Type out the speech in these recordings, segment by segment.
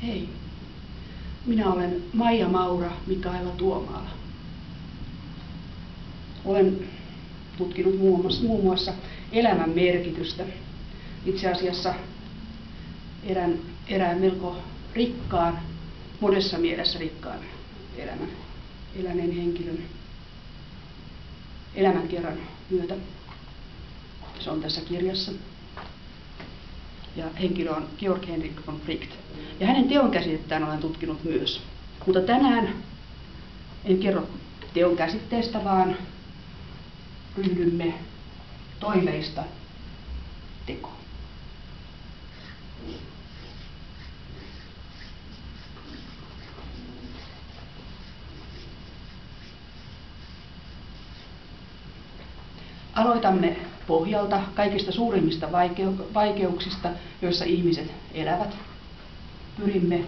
Hei, minä olen Maija Maura Mikaela Tuomaala. Olen tutkinut muun muassa elämän merkitystä. Itse asiassa erään melko rikkaan, monessa mielessä rikkaan elämän eläneen henkilön elämänkerran myötä. Se on tässä kirjassa. Ja henkilö on Georg Henrik von Wright. Ja hänen teon käsitettään olen tutkinut myös. Mutta tänään en kerro teon käsitteestä, vaan ryhdymme toiveista tekoon. Aloitamme pohjalta kaikista suurimmista vaikeuksista, joissa ihmiset elävät. Pyrimme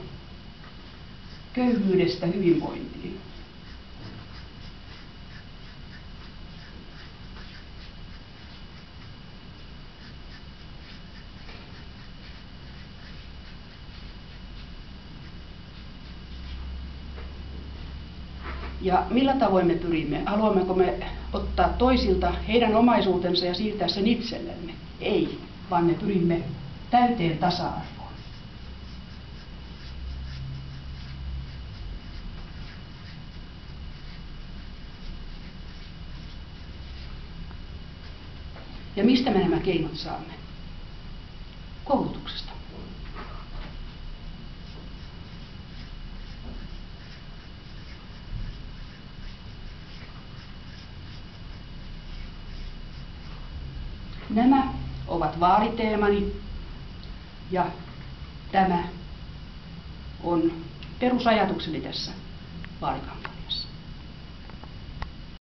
köyhyydestä hyvinvointiin. Ja millä tavoin me pyrimme? Haluammeko me ottaa toisilta heidän omaisuutensa ja siirtää sen itsellemme? Ei, vaan me pyrimme täyteen tasa-arvoon. Ja mistä me nämä keinot saamme? Koulutuksesta. Nämä ovat vaaliteemani ja tämä on perusajatukseni tässä vaalikampanjassa.